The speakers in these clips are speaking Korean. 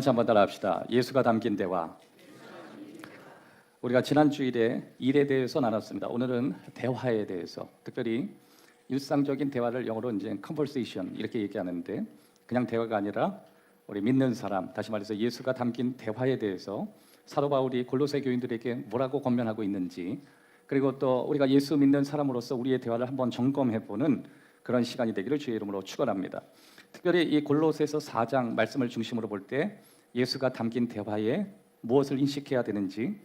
같이 한번 따라합시다. 예수가 담긴 대화. 우리가 지난 주일에 일에 대해서 나눴습니다. 오늘은 대화에 대해서, 특별히 일상적인 대화를 영어로 이제 conversation 이렇게 얘기하는데, 그냥 대화가 아니라 우리 믿는 사람, 다시 말해서 예수가 담긴 대화에 대해서 사도 바울이 골로새 교인들에게 뭐라고 권면하고 있는지, 그리고 또 우리가 예수 믿는 사람으로서 우리의 대화를 한번 점검해보는 그런 시간이 되기를 주의 이름으로 축원합니다. 특별히 이 골로새서 4장 말씀을 중심으로 볼 때 예수가 담긴 대화에 무엇을 인식해야 되는지,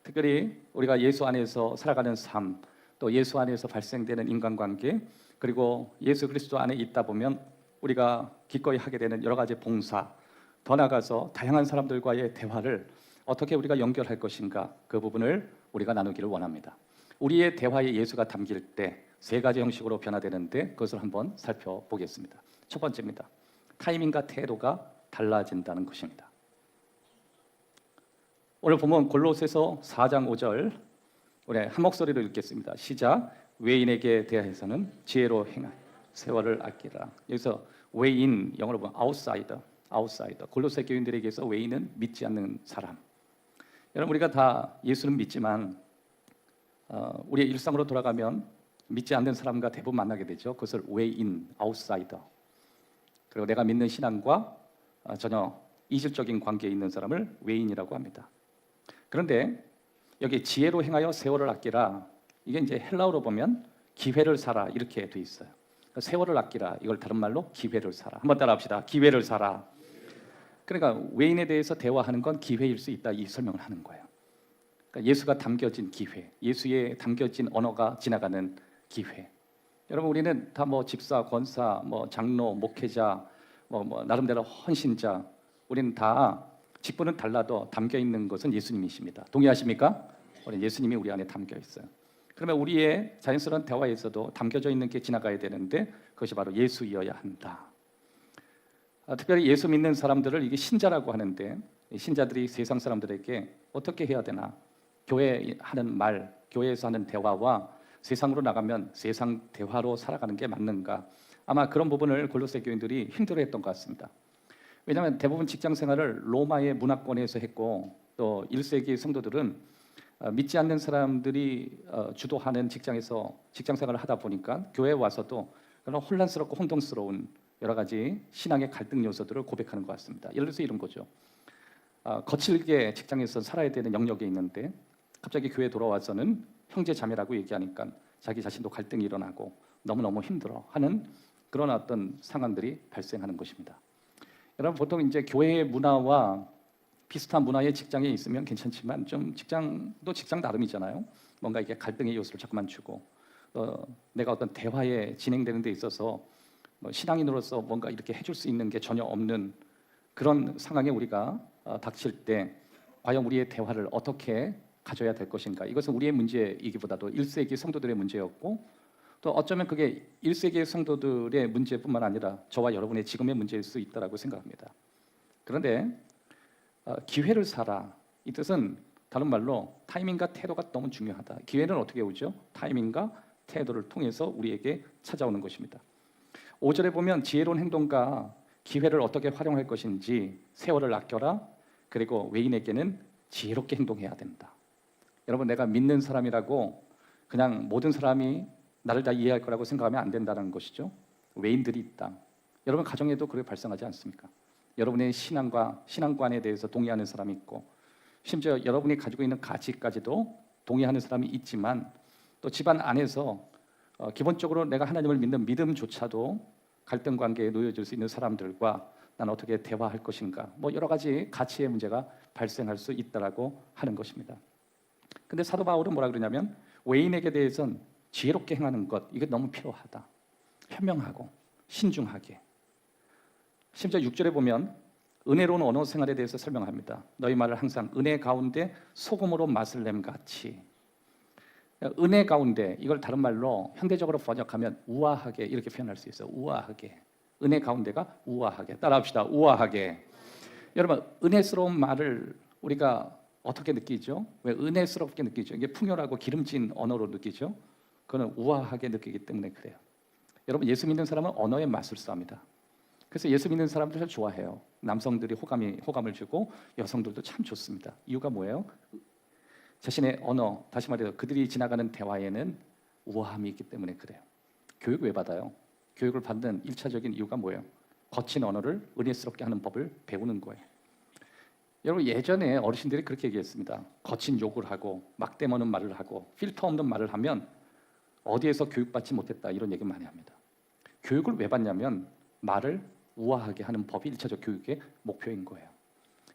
특별히 우리가 예수 안에서 살아가는 삶, 또 예수 안에서 발생되는 인간관계, 그리고 예수 그리스도 안에 있다 보면 우리가 기꺼이 하게 되는 여러 가지 봉사, 더 나아가서 다양한 사람들과의 대화를 어떻게 우리가 연결할 것인가, 그 부분을 우리가 나누기를 원합니다. 우리의 대화에 예수가 담길 때 세 가지 형식으로 변화되는데, 그것을 한번 살펴보겠습니다. 첫 번째입니다. 타이밍과 태도가 달라진다는 것입니다. 오늘 보면 골로새서 4장 5절 우리 한 목소리로 읽겠습니다. 시작. 외인에게 대하여서는 지혜로 행하여 세월을 아끼라. 여기서 외인, 영어로 보면 아웃사이더. 골로새 교인들에게서 외인은 믿지 않는 사람. 여러분, 우리가 다 예수는 믿지만 우리의 일상으로 돌아가면 믿지 않는 사람과 대부분 만나게 되죠. 그것을 외인, 아웃사이더. 그리고 내가 믿는 신앙과 전혀 이질적인 관계에 있는 사람을 외인이라고 합니다. 그런데 여기 지혜로 행하여 세월을 아끼라, 이게 이제 헬라어로 보면 기회를 사라 이렇게 돼 있어요. 세월을 아끼라, 이걸 다른 말로 기회를 사라. 한번 따라합시다. 기회를 사라. 그러니까 외인에 대해서 대화하는 건 기회일 수 있다, 이 설명을 하는 거예요. 그러니까 예수가 담겨진 기회, 예수의 담겨진 언어가 지나가는 기회. 여러분, 우리는 다 뭐 집사, 권사, 뭐 장로, 목회자, 뭐 나름대로 헌신자, 우리는 다 직분은 달라도 담겨 있는 것은 예수님이십니다. 동의하십니까? 우리 예수님이 우리 안에 담겨 있어요. 그러면 우리의 자연스러운 대화에서도 담겨져 있는 게 지나가야 되는데, 그것이 바로 예수이어야 한다. 특별히 예수 믿는 사람들을 이게 신자라고 하는데, 신자들이 세상 사람들에게 어떻게 해야 되나? 교회 하는 말, 교회에서 하는 대화와 세상으로 나가면 세상 대화로 살아가는 게 맞는가? 아마 그런 부분을 골로새 교인들이 힘들어했던 것 같습니다. 왜냐하면 대부분 직장 생활을 로마의 문화권에서 했고, 또 1세기 성도들은 믿지 않는 사람들이 주도하는 직장에서 직장 생활을 하다 보니까 교회에 와서도 그런 혼란스럽고 혼동스러운 여러 가지 신앙의 갈등 요소들을 고백하는 것 같습니다. 예를 들어서 이런 거죠. 거칠게 직장에서 살아야 되는 영역에 있는데 갑자기 교회에 돌아와서는 형제 자매라고 얘기하니까 자기 자신도 갈등이 일어나고 너무너무 힘들어 하는 그런 어떤 상황들이 발생하는 것입니다. 여러분, 보통 이제 교회의 문화와 비슷한 문화의 직장에 있으면 괜찮지만, 좀 직장도 직장 나름이잖아요. 뭔가 이게 갈등의 요소를 자꾸만 주고, 내가 어떤 대화에 진행되는 데 있어서 신앙인으로서 뭔가 이렇게 해줄 수 있는 게 전혀 없는 그런 상황에 우리가 닥칠 때 과연 우리의 대화를 어떻게 가져야 될 것인가? 이것은 우리의 문제이기보다도 1세기 성도들의 문제였고, 또 어쩌면 그게 1세기 성도들의 문제뿐만 아니라 저와 여러분의 지금의 문제일 수 있다고 생각합니다. 그런데 기회를 사라, 이 뜻은 다른 말로 타이밍과 태도가 너무 중요하다. 기회는 어떻게 오죠? 타이밍과 태도를 통해서 우리에게 찾아오는 것입니다. 5절에 보면 지혜로운 행동과 기회를 어떻게 활용할 것인지, 세월을 아껴라, 그리고 외인에게는 지혜롭게 행동해야 된다. 여러분, 내가 믿는 사람이라고 그냥 모든 사람이 나를 다 이해할 거라고 생각하면 안 된다는 것이죠. 외인들이 있다. 여러분 가정에도 그렇게 발생하지 않습니까? 여러분의 신앙관에 대해서 동의하는 사람이 있고, 심지어 여러분이 가지고 있는 가치까지도 동의하는 사람이 있지만, 또 집안 안에서 기본적으로 내가 하나님을 믿는 믿음조차도 갈등 관계에 놓여질 수 있는 사람들과 난 어떻게 대화할 것인가, 뭐 여러 가지 가치의 문제가 발생할 수 있다라고 하는 것입니다. 근데 사도 바울은 뭐라 그러냐면, 외인에게 대해서는 지혜롭게 행하는 것, 이게 너무 필요하다. 현명하고 신중하게. 심지어 6절에 보면 은혜로운 언어 생활에 대해서 설명합니다. 너희 말을 항상 은혜 가운데 소금으로 맛을 냄 같이. 은혜 가운데, 이걸 다른 말로 현대적으로 번역하면 우아하게 이렇게 표현할 수 있어요. 우아하게. 은혜 가운데가 우아하게. 따라합시다. 우아하게. 여러분, 은혜스러운 말을 우리가 어떻게 느끼죠? 왜 은혜스럽게 느끼죠? 이게 풍요하고 기름진 언어로 느끼죠? 그거는 우아하게 느끼기 때문에 그래요. 여러분, 예수 믿는 사람은 언어의 마술사입니다. 그래서 예수 믿는 사람들을 좋아해요. 남성들이 호감을 주고 여성들도 참 좋습니다. 이유가 뭐예요? 자신의 언어, 다시 말해서 그들이 지나가는 대화에는 우아함이 있기 때문에 그래요. 교육 왜 받아요? 교육을 받는 1차적인 이유가 뭐예요? 거친 언어를 은혜스럽게 하는 법을 배우는 거예요. 여러분, 예전에 어르신들이 그렇게 얘기했습니다. 거친 욕을 하고 막대머는 말을 하고 필터 없는 말을 하면 어디에서 교육받지 못했다, 이런 얘기 많이 합니다. 교육을 왜 받냐면 말을 우아하게 하는 법이 1차적 교육의 목표인 거예요.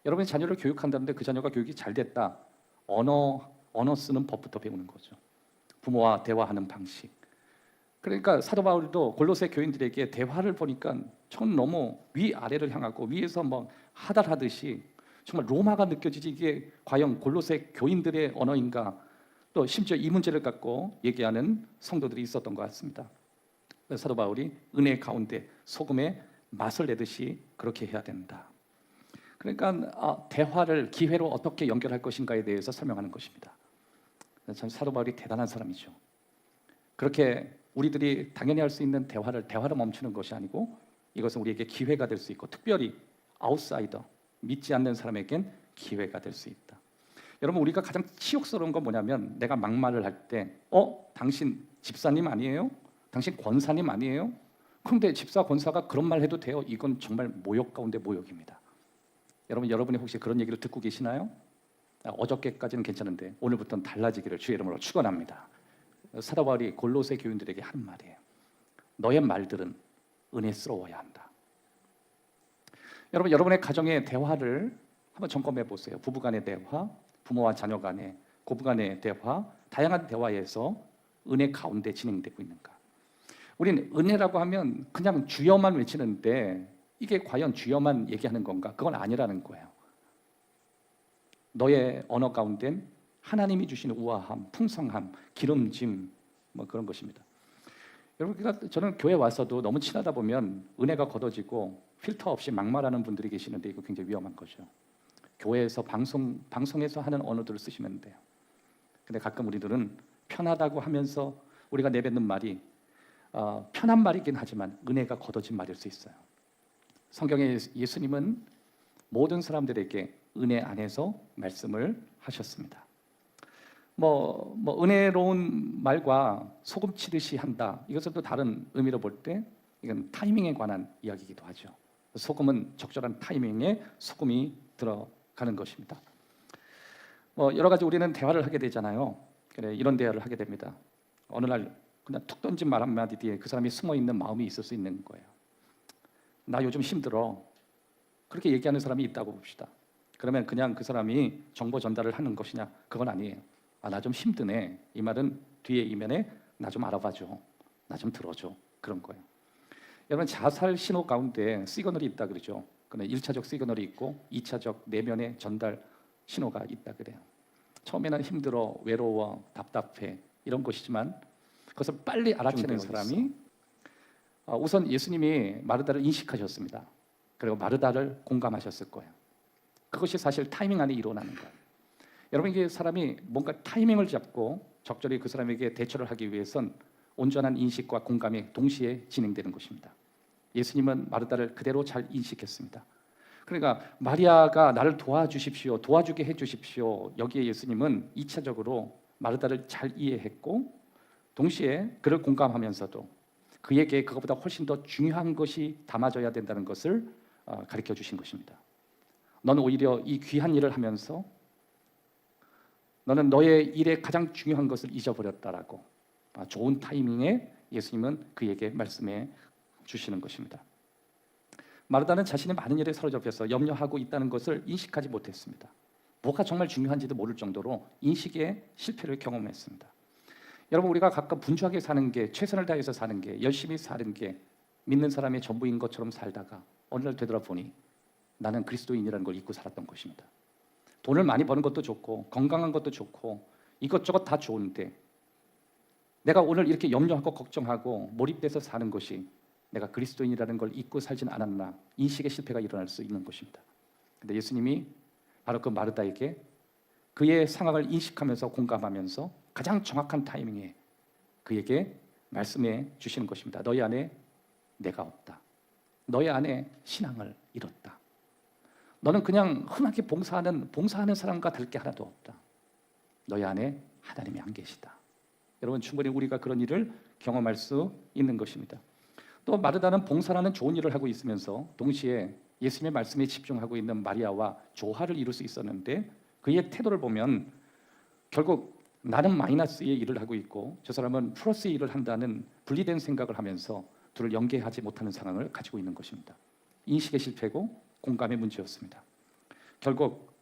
여러분이 자녀를 교육한다는데 그 자녀가 교육이 잘 됐다, 언어 쓰는 법부터 배우는 거죠. 부모와 대화하는 방식. 그러니까 사도 바울도 골로새 교인들에게 대화를 보니까 전 너무 위아래를 향하고 위에서 막 하달하듯이 정말 로마가 느껴지지, 이게 과연 골로새 교인들의 언어인가, 또 심지어 이 문제를 갖고 얘기하는 성도들이 있었던 것 같습니다. 사도 바울이 은혜 가운데 소금에 맛을 내듯이 그렇게 해야 된다. 그러니까 대화를 기회로 어떻게 연결할 것인가에 대해서 설명하는 것입니다. 참 사도 바울이 대단한 사람이죠. 그렇게 우리들이 당연히 할 수 있는 대화로 멈추는 것이 아니고 이것은 우리에게 기회가 될 수 있고, 특별히 아웃사이더, 믿지 않는 사람에겐 기회가 될 수 있다. 여러분, 우리가 가장 치욕스러운 건 뭐냐면, 내가 막말을 할 때 당신 집사님 아니에요? 당신 권사님 아니에요? 그런데 집사 권사가 그런 말 해도 돼요? 이건 정말 모욕 가운데 모욕입니다. 여러분이 혹시 그런 얘기를 듣고 계시나요? 어저께까지는 괜찮은데 오늘부터는 달라지기를 주의 이름으로 축원합니다. 사도 바울이 골로새 교인들에게 하는 말이에요. 너의 말들은 은혜스러워야 한다. 여러분의 가정의 대화를 한번 점검해 보세요. 부부 간의 대화, 부모와 자녀 간의, 고부 간의 대화, 다양한 대화에서 은혜 가운데 진행되고 있는가? 우리는 은혜라고 하면 그냥 주여만 외치는데 이게 과연 주여만 얘기하는 건가? 그건 아니라는 거예요. 너의 언어 가운데는 하나님이 주시는 우아함, 풍성함, 기름짐, 뭐 그런 것입니다. 여러분, 저는 교회 와서도 너무 친하다 보면 은혜가 걷어지고 필터 없이 막말하는 분들이 계시는데 이거 굉장히 위험한 거죠. 교회에서 방송에서 하는 언어들을 쓰시면 돼요. 근데 가끔 우리들은 편하다고 하면서 우리가 내뱉는 말이 편한 말이긴 하지만 은혜가 걷어진 말일 수 있어요. 성경에 예수님은 모든 사람들에게 은혜 안에서 말씀을 하셨습니다. 은혜로운 말과 소금 치듯이 한다, 이것은 또 다른 의미로 볼 때 이건 타이밍에 관한 이야기이기도 하죠. 소금은 적절한 타이밍에 소금이 들어가는 것입니다. 여러 가지 우리는 대화를 하게 되잖아요. 그래, 이런 대화를 하게 됩니다. 어느 날 그냥 툭 던진 말 한마디 뒤에 그 사람이 숨어있는 마음이 있을 수 있는 거예요. 나 요즘 힘들어. 그렇게 얘기하는 사람이 있다고 봅시다. 그러면 그냥 그 사람이 정보 전달을 하는 것이냐? 그건 아니에요. 나 좀 힘드네. 이 말은 뒤에 이면에 나 좀 알아봐줘, 나 좀 들어줘, 그런 거예요. 여러분, 자살 신호 가운데 시그널이 있다 그러죠. 그러면 1차적 시그널이 있고 2차적 내면의 전달 신호가 있다 그래요. 처음에는 힘들어, 외로워, 답답해, 이런 것이지만 그것을 빨리 알아채는 사람이 우선 예수님이 마르다를 인식하셨습니다. 그리고 마르다를 공감하셨을 거예요. 그것이 사실 타이밍 안에 일어나는 거예요. 여러분, 이게 사람이 뭔가 타이밍을 잡고 적절히 그 사람에게 대처를 하기 위해선 온전한 인식과 공감이 동시에 진행되는 것입니다. 예수님은 마르다를 그대로 잘 인식했습니다. 그러니까 마리아가 나를 도와주십시오, 도와주게 해주십시오, 여기에 예수님은 2차적으로 마르다를 잘 이해했고 동시에 그를 공감하면서도 그에게 그것보다 훨씬 더 중요한 것이 담아져야 된다는 것을 가르쳐 주신 것입니다. 너는 오히려 이 귀한 일을 하면서 너는 너의 일에 가장 중요한 것을 잊어버렸다라고 좋은 타이밍에 예수님은 그에게 말씀해 주시는 것입니다. 마르다는 자신의 많은 일에 사로잡혀서 염려하고 있다는 것을 인식하지 못했습니다. 뭐가 정말 중요한지도 모를 정도로 인식의 실패를 경험했습니다. 여러분, 우리가 각각 분주하게 사는 게, 최선을 다해서 사는 게, 열심히 사는 게 믿는 사람의 전부인 것처럼 살다가 어느 날 되돌아보니 나는 그리스도인이라는 걸 잊고 살았던 것입니다. 돈을 많이 버는 것도 좋고 건강한 것도 좋고 이것저것 다 좋은데 내가 오늘 이렇게 염려하고 걱정하고 몰입돼서 사는 것이 내가 그리스도인이라는 걸 잊고 살진 않았나, 인식의 실패가 일어날 수 있는 것입니다. 그런데 예수님이 바로 그 마르다에게 그의 상황을 인식하면서 공감하면서 가장 정확한 타이밍에 그에게 말씀해 주시는 것입니다. 너희 안에 내가 없다. 너의 안에 신앙을 잃었다. 너는 그냥 흔하게 봉사하는 사람과 다를 게 하나도 없다. 너의 안에 하나님이 안 계시다. 여러분, 충분히 우리가 그런 일을 경험할 수 있는 것입니다. 또 마르다는 봉사라는 좋은 일을 하고 있으면서 동시에 예수님의 말씀에 집중하고 있는 마리아와 조화를 이룰 수 있었는데, 그의 태도를 보면 결국 나는 마이너스의 일을 하고 있고 저 사람은 플러스의 일을 한다는 분리된 생각을 하면서 둘을 연계하지 못하는 상황을 가지고 있는 것입니다. 인식의 실패고 공감의 문제였습니다. 결국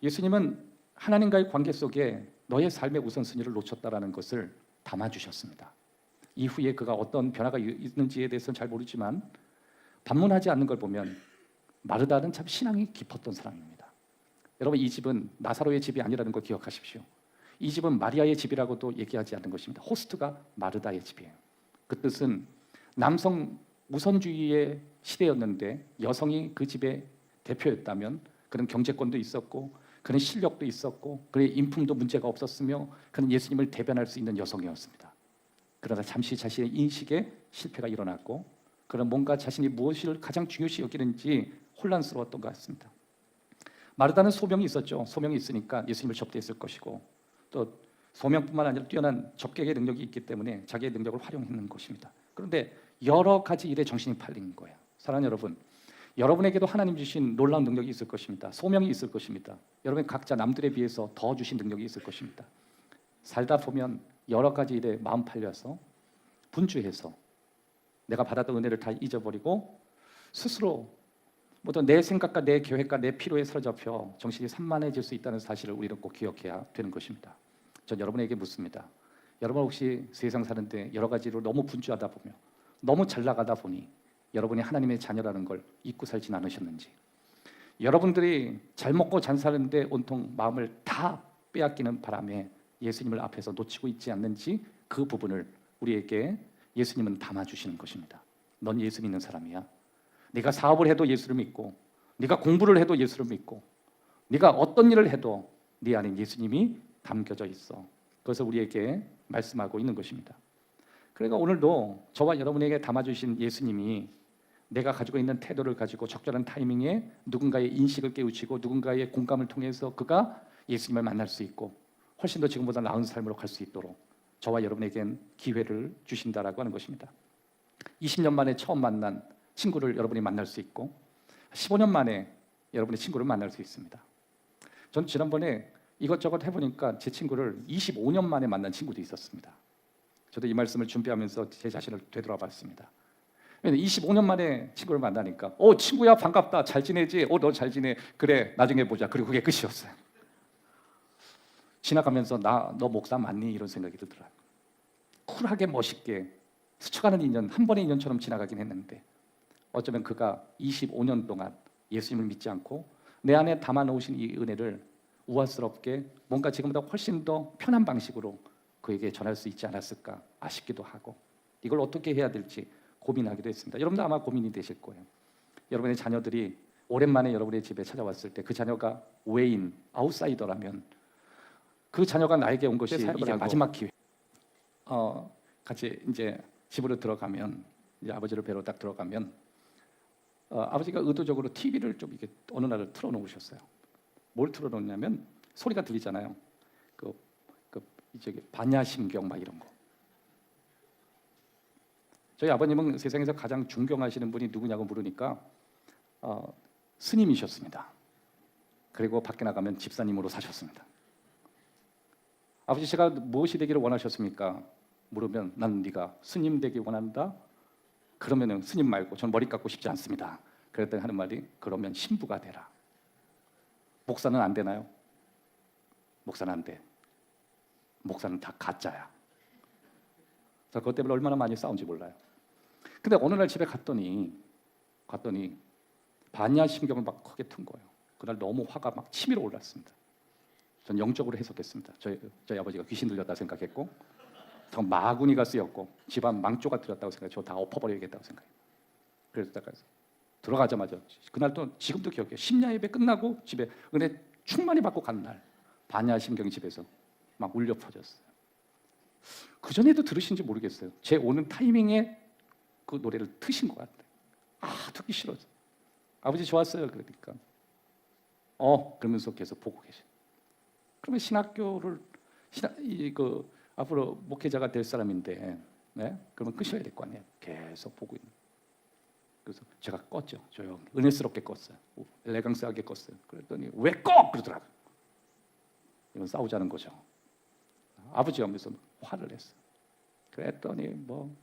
예수님은 하나님과의 관계 속에 너의 삶의 우선순위를 놓쳤다라는 것을 담아주셨습니다. 이후에 그가 어떤 변화가 있는지에 대해서는 잘 모르지만 반문하지 않는 걸 보면 마르다는 참 신앙이 깊었던 사람입니다. 여러분, 이 집은 나사로의 집이 아니라는 걸 기억하십시오. 이 집은 마리아의 집이라고도 얘기하지 않는 것입니다. 호스트가 마르다의 집이에요. 그 뜻은 남성 우선주의의 시대였는데 여성이 그 집의 대표였다면 그런 경제권도 있었고 그런 실력도 있었고 그의 인품도 문제가 없었으며 그는 예수님을 대변할 수 있는 여성이었습니다. 그러나 잠시 자신의 인식에 실패가 일어났고 그런 뭔가 자신이 무엇을 가장 중요시 여기는지 혼란스러웠던 것 같습니다. 마르다는 소명이 있었죠. 소명이 있으니까 예수님을 접대했을 것이고 또 소명뿐만 아니라 뛰어난 접객의 능력이 있기 때문에 자기의 능력을 활용했는 것입니다. 그런데 여러 가지 일에 정신이 팔린 거예요. 사랑하는 여러분, 여러분에게도 하나님 주신 놀라운 능력이 있을 것입니다. 소명이 있을 것입니다. 여러분 각자 남들에 비해서 더 주신 능력이 있을 것입니다. 살다 보면 여러 가지 일에 마음 팔려서 분주해서 내가 받았던 은혜를 다 잊어버리고 스스로 모든 내 생각과 내 계획과 내 필요에 사로잡혀 정신이 산만해질 수 있다는 사실을 우리는 꼭 기억해야 되는 것입니다. 전 여러분에게 묻습니다. 여러분 혹시 세상 사는데 여러 가지로 너무 분주하다 보며 너무 잘 나가다 보니 여러분이 하나님의 자녀라는 걸 잊고 살진 않으셨는지, 여러분들이 잘 먹고 잘 사는데 온통 마음을 다 빼앗기는 바람에 예수님을 앞에서 놓치고 있지 않는지, 그 부분을 우리에게 예수님은 담아주시는 것입니다. 넌 예수 믿는 사람이야. 네가 사업을 해도 예수를 믿고 네가 공부를 해도 예수를 믿고 네가 어떤 일을 해도 네 안에 예수님이 담겨져 있어. 그것을 우리에게 말씀하고 있는 것입니다. 그러니까 오늘도 저와 여러분에게 담아주신 예수님이 내가 가지고 있는 태도를 가지고 적절한 타이밍에 누군가의 인식을 깨우치고 누군가의 공감을 통해서 그가 예수님을 만날 수 있고 훨씬 더 지금보다 나은 삶으로 갈 수 있도록 저와 여러분에겐 기회를 주신다라고 하는 것입니다. 20년 만에 처음 만난 친구를 여러분이 만날 수 있고 15년 만에 여러분의 친구를 만날 수 있습니다. 전 지난번에 이것저것 해보니까 제 친구를 25년 만에 만난 친구도 있었습니다. 저도 이 말씀을 준비하면서 제 자신을 되돌아봤습니다. 25년 만에 친구를 만나니까 친구야 반갑다, 잘 지내지? 너 잘 지내? 그래 나중에 보자. 그리고 그게 끝이었어요. 지나가면서 너 목사 맞니? 이런 생각이 들더라고요. 쿨하게 멋있게 스쳐가는 인연, 한 번의 인연처럼 지나가긴 했는데 어쩌면 그가 25년 동안 예수님을 믿지 않고 내 안에 담아놓으신 이 은혜를 우아스럽게 뭔가 지금보다 훨씬 더 편한 방식으로 그에게 전할 수 있지 않았을까 아쉽기도 하고 이걸 어떻게 해야 될지 고민하기도 했습니다. 여러분도 아마 고민이 되실 거예요. 여러분의 자녀들이 오랜만에 여러분의 집에 찾아왔을 때 그 자녀가 외인, 아웃사이더라면 그 자녀가 나에게 온 것이 이제 마지막 기회. 같이 이제 집으로 들어가면 이제 아버지를 뵈러 딱 들어가면 아버지가 의도적으로 TV를 좀 이렇게 어느 날을 틀어놓으셨어요. 뭘 틀어놓냐면 소리가 들리잖아요. 이제 반야심경 막 이런 거. 저희 아버님은 세상에서 가장 존경하시는 분이 누구냐고 물으니까 스님이셨습니다. 그리고 밖에 나가면 집사님으로 사셨습니다. 아버지 제가 무엇이 되기를 원하셨습니까? 물으면 난 네가 스님 되기 원한다. 그러면은 스님 말고 저는 머리 깎고 싶지 않습니다. 그랬더니 하는 말이 그러면 신부가 되라. 목사는 안 되나요? 목사는 안 돼. 목사는 다 가짜야. 저 그것 때문에 얼마나 많이 싸운지 몰라요. 근데 어느 날 집에 갔더니 반야심경을 막 크게 튼 거예요. 그날 너무 화가 막 치밀어 올랐습니다. 전 영적으로 해석했습니다. 저희 아버지가 귀신 들렸다 생각했고 저 마구니가 쓰였고 집안 망조가 들었다고 생각해. 저 다 엎어버려야겠다고 생각해. 그래서 들어가자마자 그날 또 지금도 기억해요. 심야 예배 끝나고 집에 은혜 충만히 받고 간 날 반야심경이 집에서 막 울려 퍼졌어요. 그 전에도 들으신지 모르겠어요. 제 오는 타이밍에 그 노래를 트신 것 같아요. 듣기 싫어. 아버지 좋았어요. 그러니까 그러면서 계속 보고 계셔. 그러면 앞으로 목회자가 될 사람인데, 네? 그러면 끄셔야 될 거 아니에요. 계속 보고 있는. 그래서 제가 껐죠. 조용히 은혜스럽게 껐어요. 엘레강스하게 껐어요. 그랬더니 왜 꺼? 그러더라고요. 이건 싸우자는 거죠. 아버지 하면서 화를 냈어요. 그랬더니 뭐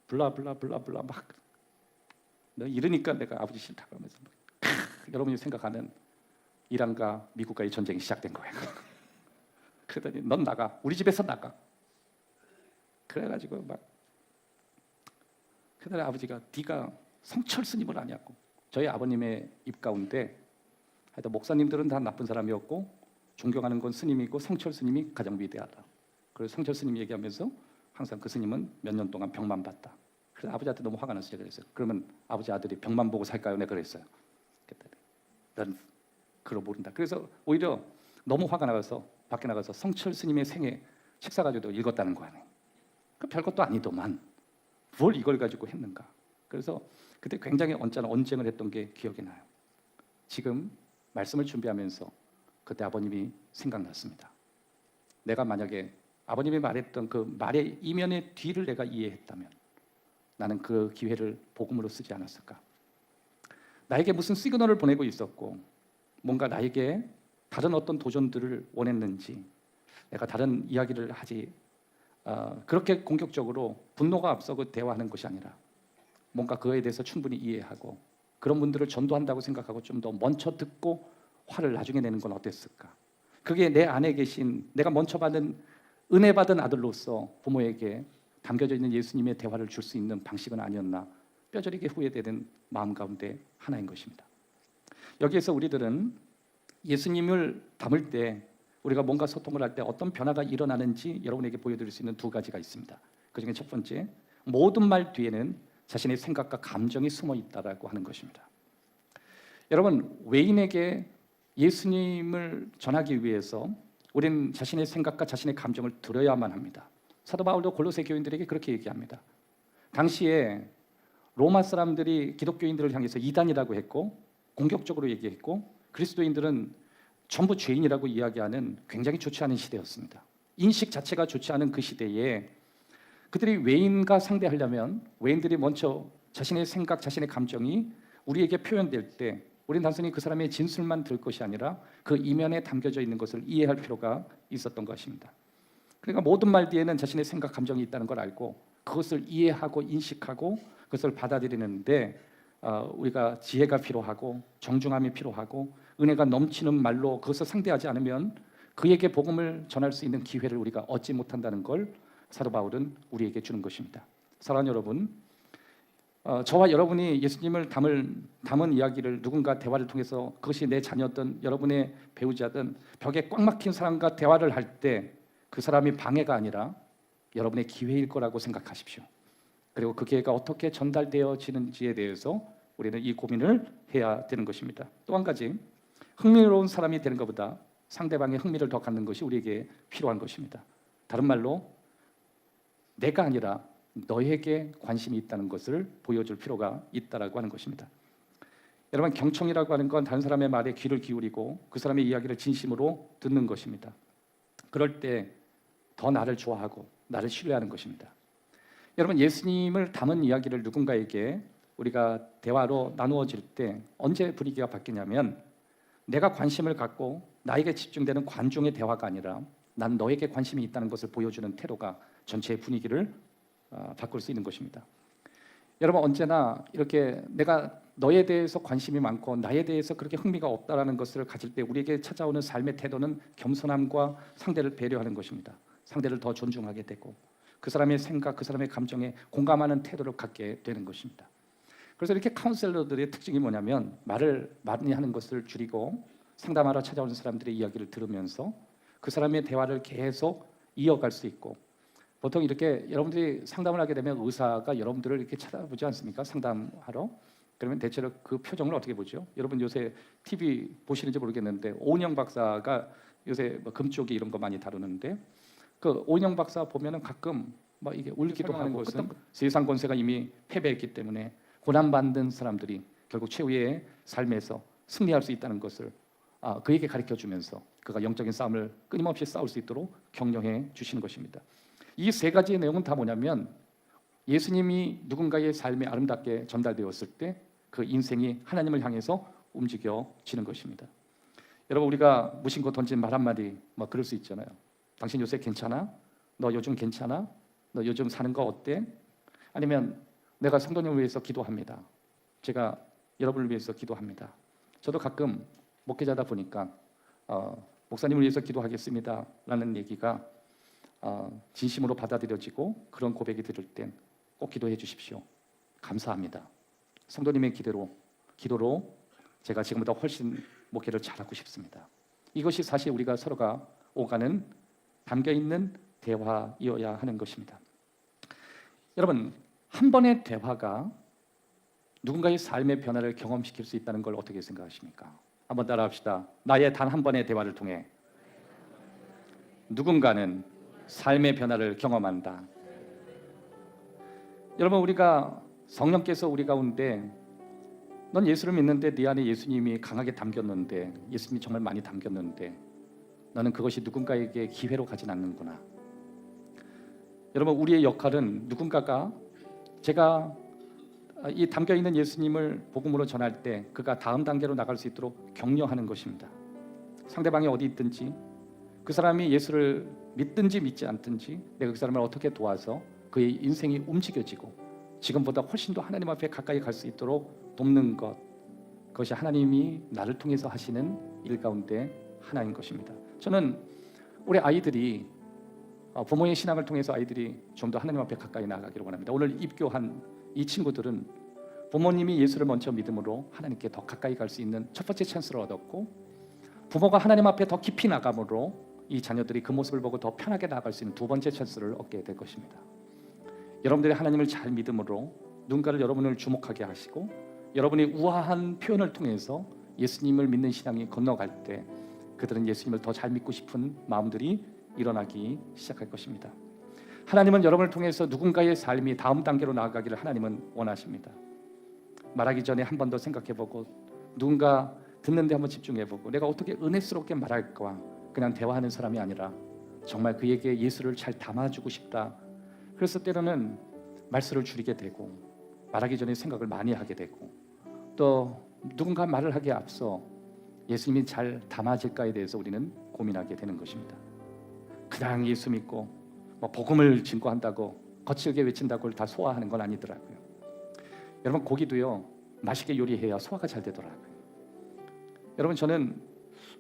블라블라블라블라 막 이러니까 내가 아버지 싫다고 하면서 여러분이 생각하는 이란과 미국과의 전쟁이 시작된 거예요. 그러더니 넌 나가. 우리 집에서 나가. 그래가지고 막 그날 아버지가 네가 성철 스님을 아냐고. 저희 아버님의 입 가운데 하여튼 목사님들은 다 나쁜 사람이었고 존경하는 건 스님이고 성철 스님이 가장 위대하다. 그래서 성철 스님 얘기하면서 항상 그 스님은 몇 년 동안 병만 봤다. 그래서 아버지한테 너무 화가 나서 제가 그랬어요. 그러면 아버지 아들이 병만 보고 살까요? 내가 그랬어요. 그랬더니 넌 그걸 모른다. 그래서 오히려 너무 화가 나가서 밖에 나가서 성철 스님의 생애 식사 가지고 읽었다는 거 아니에요. 그 별것도 아니더만 뭘 이걸 가지고 했는가. 그래서 그때 굉장히 언짢은 언쟁을 했던 게 기억이 나요. 지금 말씀을 준비하면서 그때 아버님이 생각났습니다. 내가 만약에 아버님이 말했던 그 말의 이면의 뒤를 내가 이해했다면 나는 그 기회를 복음으로 쓰지 않았을까. 나에게 무슨 시그널을 보내고 있었고 뭔가 나에게 다른 어떤 도전들을 원했는지 내가 다른 이야기를 하지 그렇게 공격적으로 분노가 앞서고 대화하는 것이 아니라 뭔가 그에 대해서 충분히 이해하고 그런 분들을 전도한다고 생각하고 좀 더 먼저 듣고 화를 나중에 내는 건 어땠을까. 그게 내 안에 계신 내가 먼저 받은 은혜 받은 아들로서 부모에게 담겨져 있는 예수님의 대화를 줄 수 있는 방식은 아니었나 뼈저리게 후회되는 마음 가운데 하나인 것입니다. 여기에서 우리들은 예수님을 담을 때 우리가 뭔가 소통을 할 때 어떤 변화가 일어나는지 여러분에게 보여드릴 수 있는 두 가지가 있습니다. 그중에 첫 번째, 모든 말 뒤에는 자신의 생각과 감정이 숨어 있다라고 하는 것입니다. 여러분, 외인에게 예수님을 전하기 위해서 우리는 자신의 생각과 자신의 감정을 들어야만 합니다. 사도 바울도 골로새 교인들에게 그렇게 얘기합니다. 당시에 로마 사람들이 기독교인들을 향해서 이단이라고 했고 공격적으로 얘기했고 그리스도인들은 전부 죄인이라고 이야기하는 굉장히 좋지 않은 시대였습니다. 인식 자체가 좋지 않은 그 시대에 그들이 외인과 상대하려면 외인들이 먼저 자신의 생각, 자신의 감정이 우리에게 표현될 때 우리는 단순히 그 사람의 진술만 들 것이 아니라 그 이면에 담겨져 있는 것을 이해할 필요가 있었던 것입니다. 그러니까 모든 말 뒤에는 자신의 생각, 감정이 있다는 걸 알고 그것을 이해하고 인식하고 그것을 받아들이는데 우리가 지혜가 필요하고 정중함이 필요하고 은혜가 넘치는 말로 그것을 상대하지 않으면 그에게 복음을 전할 수 있는 기회를 우리가 얻지 못한다는 걸 사도 바울은 우리에게 주는 것입니다. 사랑하는 여러분, 저와 여러분이 예수님을 담은 이야기를 누군가 대화를 통해서 그것이 내 자녀든 여러분의 배우자든 벽에 꽉 막힌 사람과 대화를 할 때 그 사람이 방해가 아니라 여러분의 기회일 거라고 생각하십시오. 그리고 그 기회가 어떻게 전달되어지는지에 대해서 우리는 이 고민을 해야 되는 것입니다. 또 한 가지, 흥미로운 사람이 되는 것보다 상대방의 흥미를 더 갖는 것이 우리에게 필요한 것입니다. 다른 말로 내가 아니라 너에게 관심이 있다는 것을 보여줄 필요가 있다라고 하는 것입니다. 여러분, 경청이라고 하는 건 다른 사람의 말에 귀를 기울이고 그 사람의 이야기를 진심으로 듣는 것입니다. 그럴 때 더 나를 좋아하고 나를 신뢰하는 것입니다. 여러분, 예수님을 담은 이야기를 누군가에게 우리가 대화로 나누어질 때 언제 분위기가 바뀌냐면 내가 관심을 갖고 나에게 집중되는 관중의 대화가 아니라 난 너에게 관심이 있다는 것을 보여주는 태도가 전체의 분위기를 바꿀 수 있는 것입니다. 여러분, 언제나 이렇게 내가 너에 대해서 관심이 많고 나에 대해서 그렇게 흥미가 없다라는 것을 가질 때 우리에게 찾아오는 삶의 태도는 겸손함과 상대를 배려하는 것입니다. 상대를 더 존중하게 되고 그 사람의 생각, 그 사람의 감정에 공감하는 태도를 갖게 되는 것입니다. 그래서 이렇게 카운셀러들의 특징이 뭐냐면 말을 많이 하는 것을 줄이고 상담하러 찾아오는 사람들의 이야기를 들으면서 그 사람의 대화를 계속 이어갈 수 있고, 보통 이렇게 여러분들이 상담을 하게 되면 의사가 여러분들을 이렇게 찾아보지 않습니까? 상담하러. 그러면 대체로 그 표정을 어떻게 보죠? 여러분 요새 TV 보시는지 모르겠는데 오은영 박사가 요새 뭐 금쪽이 이런 거 많이 다루는데 그 오은영 박사 보면은 가끔 막 이게 울기도 하고, 세상 권세가 이미 패배했기 때문에 고난받는 사람들이 결국 최후의 삶에서 승리할 수 있다는 것을 그에게 가르쳐주면서 그가 영적인 싸움을 끊임없이 싸울 수 있도록 격려해 주시는 것입니다. 이 세 가지의 내용은 다 뭐냐면 예수님이 누군가의 삶에 아름답게 전달되었을 때 그 인생이 하나님을 향해서 움직여지는 것입니다. 여러분, 우리가 무심코 던진 말 한마디 그럴 수 있잖아요. 당신 요새 괜찮아? 너 요즘 괜찮아? 너 요즘 사는 거 어때? 아니면 내가 성도님을 위해서 기도합니다. 제가 여러분을 위해서 기도합니다. 저도 가끔 목회자다 보니까 목사님을 위해서 기도하겠습니다 라는 얘기가 진심으로 받아들여지고 그런 고백이 들을 땐 꼭 기도해 주십시오. 감사합니다. 성도님의 기도로 제가 지금보다 훨씬 목회를 잘하고 싶습니다. 이것이 사실 우리가 서로가 오가는 담겨있는 대화이어야 하는 것입니다. 여러분, 한 번의 대화가 누군가의 삶의 변화를 경험시킬 수 있다는 걸 어떻게 생각하십니까? 한번 따라합시다. 나의 단 한 번의 대화를 통해 누군가는 삶의 변화를 경험한다. 여러분, 우리가 성령께서 우리 가운데 넌 예수를 믿는데 네 안에 예수님이 강하게 담겼는데, 예수님이 정말 많이 담겼는데 너는 그것이 누군가에게 기회로 가진 않는구나. 여러분, 우리의 역할은 누군가가 제가 이 담겨있는 예수님을 복음으로 전할 때 그가 다음 단계로 나갈 수 있도록 격려하는 것입니다. 상대방이 어디 있든지 그 사람이 예수를 믿든지 믿지 않든지 내가 그 사람을 어떻게 도와서 그의 인생이 움직여지고 지금보다 훨씬 더 하나님 앞에 가까이 갈 수 있도록 돕는 것, 그것이 하나님이 나를 통해서 하시는 일 가운데 하나인 것입니다. 저는 우리 아이들이 부모의 신앙을 통해서 아이들이 좀 더 하나님 앞에 가까이 나아가기를 원합니다. 오늘 입교한 이 친구들은 부모님이 예수를 먼저 믿음으로 하나님께 더 가까이 갈 수 있는 첫 번째 찬스를 얻었고, 부모가 하나님 앞에 더 깊이 나감으로 이 자녀들이 그 모습을 보고 더 편하게 나아갈 수 있는 두 번째 찬스를 얻게 될 것입니다. 여러분들이 하나님을 잘 믿음으로 누군가를 여러분을 주목하게 하시고 여러분이 우아한 표현을 통해서 예수님을 믿는 신앙이 건너갈 때 그들은 예수님을 더 잘 믿고 싶은 마음들이 일어나기 시작할 것입니다. 하나님은 여러분을 통해서 누군가의 삶이 다음 단계로 나아가기를 하나님은 원하십니다. 말하기 전에 한 번 더 생각해보고 누군가 듣는데 한번 집중해보고 내가 어떻게 은혜스럽게 말할까, 그냥 대화하는 사람이 아니라 정말 그에게 예수를 잘 담아주고 싶다. 그래서 때로는 말수를 줄이게 되고 말하기 전에 생각을 많이 하게 되고 또 누군가 말을 하기에 앞서 예수님이 잘 담아질까에 대해서 우리는 고민하게 되는 것입니다. 그냥 예수 믿고 복음을 증거한다고 거칠게 외친다고 다 소화하는 건 아니더라고요. 여러분, 고기도요 맛있게 요리해야 소화가 잘 되더라고요. 여러분, 저는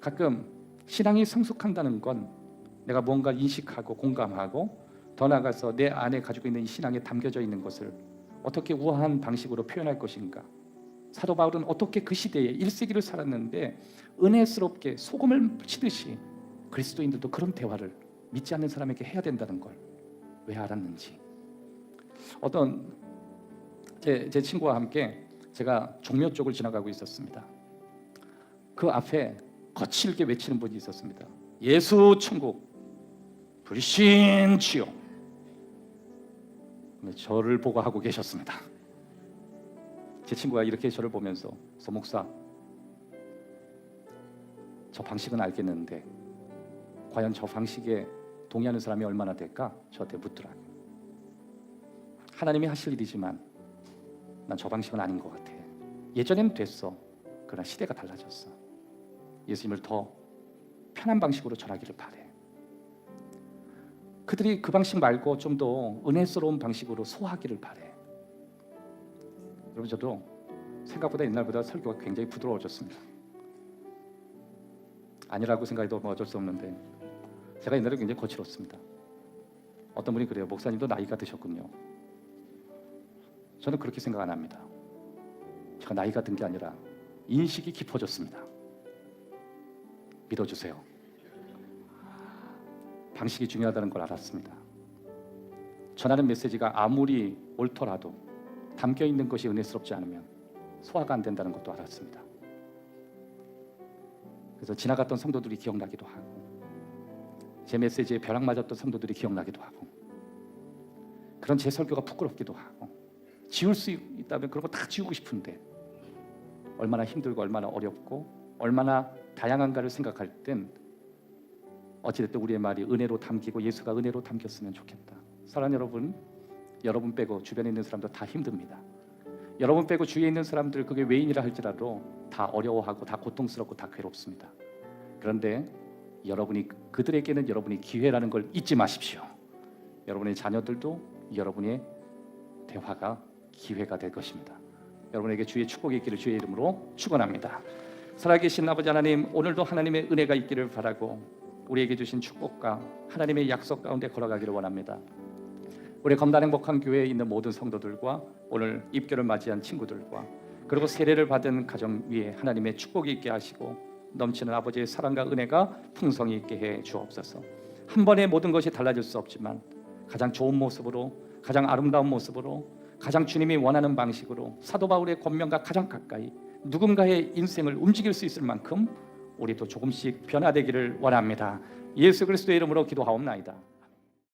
가끔 신앙이 성숙한다는 건 내가 뭔가 인식하고 공감하고 더 나아가서 내 안에 가지고 있는 이 신앙에 담겨져 있는 것을 어떻게 우아한 방식으로 표현할 것인가. 사도 바울은 어떻게 그 시대에 1세기를 살았는데 은혜스럽게 소금을 치듯이 그리스도인들도 그런 대화를 믿지 않는 사람에게 해야 된다는 걸 왜 알았는지. 어떤 제 친구와 함께 제가 종묘 쪽을 지나가고 있었습니다. 그 앞에 거칠게 외치는 분이 있었습니다. 예수 천국 불신치요. 저를 보고 하고 계셨습니다. 제 친구가 이렇게 저를 보면서 목사, 저 방식은 알겠는데 과연 저 방식에 동의하는 사람이 얼마나 될까? 저한테 묻더라고요. 하나님이 하실 일이지만 난 저 방식은 아닌 것 같아. 예전에는 됐어. 그러나 시대가 달라졌어. 예수님을 더 편한 방식으로 전하기를 바래. 그들이 그 방식 말고 좀 더 은혜스러운 방식으로 소화하기를 바래. 여러분, 저도 생각보다 옛날보다 설교가 굉장히 부드러워졌습니다. 아니라고 생각해도 어쩔 수 없는데 제가 옛날에 굉장히 거칠었습니다. 어떤 분이 그래요. 목사님도 나이가 드셨군요. 저는 그렇게 생각 안 합니다. 제가 나이가 든 게 아니라 인식이 깊어졌습니다. 믿어주세요. 방식이 중요하다는 걸 알았습니다. 전하는 메시지가 아무리 옳더라도 담겨있는 것이 은혜스럽지 않으면 소화가 안 된다는 것도 알았습니다. 그래서 지나갔던 성도들이 기억나기도 하고 제 메시지에 벼락 맞았던 성도들이 기억나기도 하고 그런 제 설교가 부끄럽기도 하고 지울 수 있다면 그런 거 다 지우고 싶은데 얼마나 힘들고 얼마나 어렵고 얼마나 다양한가를 생각할 땐 어찌됐든 우리의 말이 은혜로 담기고 예수가 은혜로 담겼으면 좋겠다. 사랑하는 여러분, 여러분 빼고 주변에 있는 사람들 다 힘듭니다. 여러분 빼고 주위에 있는 사람들 그게 외인이라 할지라도 다 어려워하고 다 고통스럽고 다 괴롭습니다. 그런데 여러분이 그들에게는 여러분이 기회라는 걸 잊지 마십시오. 여러분의 자녀들도 여러분의 대화가 기회가 될 것입니다. 여러분에게 주의 축복이 있기를 주의 이름으로 축원합니다. 살아계신 아버지 하나님, 오늘도 하나님의 은혜가 있기를 바라고 우리에게 주신 축복과 하나님의 약속 가운데 걸어가기를 원합니다. 우리 검단 행복한 교회에 있는 모든 성도들과 오늘 입교를 맞이한 친구들과 그리고 세례를 받은 가정 위에 하나님의 축복이 있게 하시고 넘치는 아버지의 사랑과 은혜가 풍성히 있게 해 주옵소서. 한 번에 모든 것이 달라질 수 없지만 가장 좋은 모습으로, 가장 아름다운 모습으로, 가장 주님이 원하는 방식으로 사도 바울의 권면과 가장 가까이 누군가의 인생을 움직일 수 있을 만큼 우리도 조금씩 변화되기를 원합니다. 예수 그리스도의 이름으로 기도하옵나이다.